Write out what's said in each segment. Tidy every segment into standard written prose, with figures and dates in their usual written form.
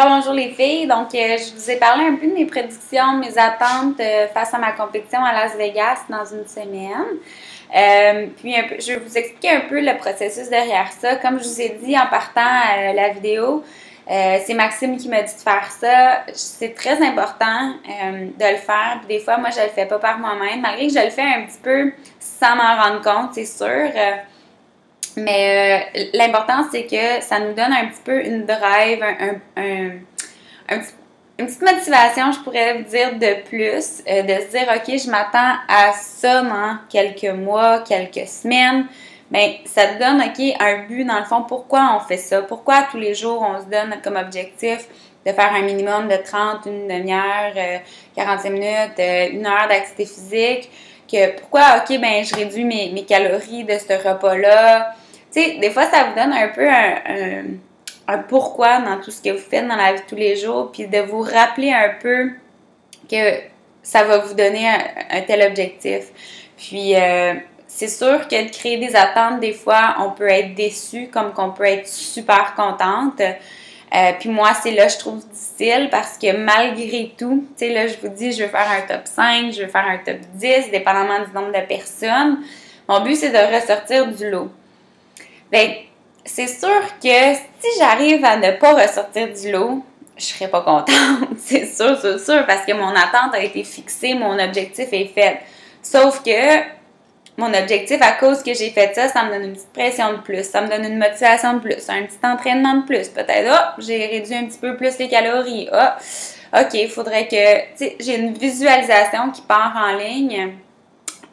Bonjour les filles, donc je vous ai parlé un peu de mes prédictions, mes attentes face à ma compétition à Las Vegas dans une semaine. Puis je vais vous expliquer un peu le processus derrière ça. Comme je vous ai dit en partant la vidéo, c'est Maxime qui m'a dit de faire ça. C'est très important de le faire. Puis des fois, moi, je le fais pas par moi-même, malgré que je le fais un petit peu sans m'en rendre compte, c'est sûr. Mais l'important, c'est que ça nous donne un petit peu une drive, une petite motivation, je pourrais vous dire, de plus, de se dire, OK, je m'attends à ça dans quelques mois, quelques semaines. Bien, ça te donne, OK, un but, dans le fond, pourquoi on fait ça? Pourquoi tous les jours, on se donne comme objectif de faire un minimum de 30, une demi-heure, 45 minutes, une heure d'activité physique? Pourquoi, OK, ben je réduis mes calories de ce repas-là? Tu sais, des fois, ça vous donne un peu un pourquoi dans tout ce que vous faites dans la vie de tous les jours, puis de vous rappeler un peu que ça va vous donner un tel objectif. Puis, c'est sûr que de créer des attentes, des fois, on peut être déçu, comme qu'on peut être super contente. Puis moi, c'est là je trouve difficile parce que malgré tout, tu sais, là, je vous dis, je veux faire un top 5, je veux faire un top 10, dépendamment du nombre de personnes. Mon but, c'est de ressortir du lot. Bien, c'est sûr que si j'arrive à ne pas ressortir du lot, je serais pas contente. C'est sûr, parce que mon attente a été fixée, mon objectif est fait. Sauf que mon objectif, à cause que j'ai fait ça, ça me donne une petite pression de plus, ça me donne une motivation de plus, un petit entraînement de plus. Peut-être, j'ai réduit un petit peu plus les calories. OK, il faudrait que, tu sais, j'ai une visualisation qui part en ligne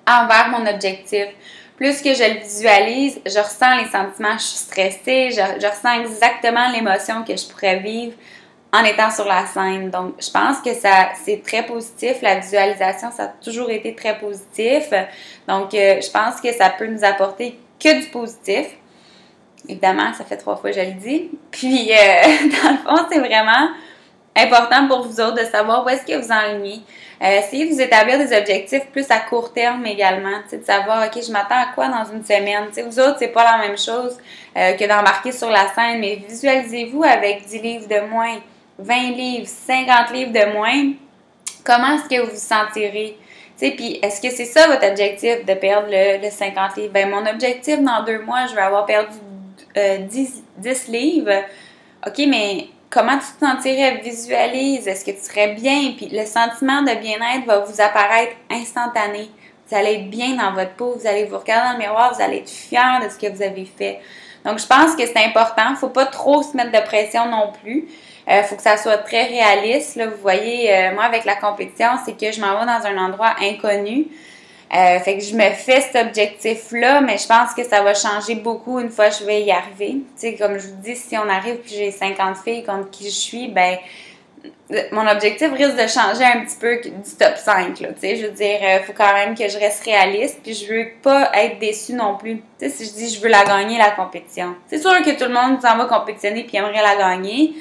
envers mon objectif. Plus que je le visualise, je ressens les sentiments, je suis stressée, je ressens exactement l'émotion que je pourrais vivre en étant sur la scène. Donc, je pense que c'est très positif. La visualisation, ça a toujours été très positif. Donc, je pense que ça peut nous apporter que du positif. Évidemment, ça fait 3 fois que je le dis. Puis, dans le fond, c'est vraiment important pour vous autres de savoir où est-ce que vous enlignez. Essayez de vous établir des objectifs plus à court terme également, de savoir, OK, je m'attends à quoi dans une semaine. T'sais, vous autres, c'est pas la même chose que d'embarquer sur la scène, mais visualisez-vous avec 10 livres de moins, 20 livres, 50 livres de moins. Comment est-ce que vous vous sentirez? Puis, est-ce que c'est ça votre objectif, de perdre le 50 livres? Ben, mon objectif, dans 2 mois, je vais avoir perdu 10 livres. OK, mais comment tu te sentirais? Visualise, est-ce que tu serais bien? Puis le sentiment de bien-être va vous apparaître instantané. Vous allez être bien dans votre peau, vous allez vous regarder dans le miroir, vous allez être fier de ce que vous avez fait. Donc, je pense que c'est important. Il ne faut pas trop se mettre de pression non plus. Il faut que ça soit très réaliste. Là, vous voyez, moi, avec la compétition, c'est que je m'en vais dans un endroit inconnu. Fait que je me fais cet objectif-là, mais je pense que ça va changer beaucoup une fois que je vais y arriver. Tu sais, comme je vous dis, si on arrive puis j'ai 50 filles contre qui je suis, ben mon objectif risque de changer un petit peu du top 5. Là, tu sais, je veux dire, faut quand même que je reste réaliste, puis je veux pas être déçue non plus. Tu sais, si je dis je veux la gagner, la compétition. C'est sûr que tout le monde s'en va compétitionner puis aimerait la gagner,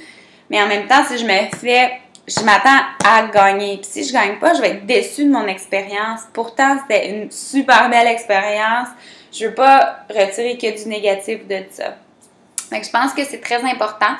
mais en même temps, si je m'attends à gagner. Puis si je gagne pas, je vais être déçue de mon expérience. Pourtant, c'était une super belle expérience. Je veux pas retirer que du négatif de ça. Donc, je pense que c'est très important.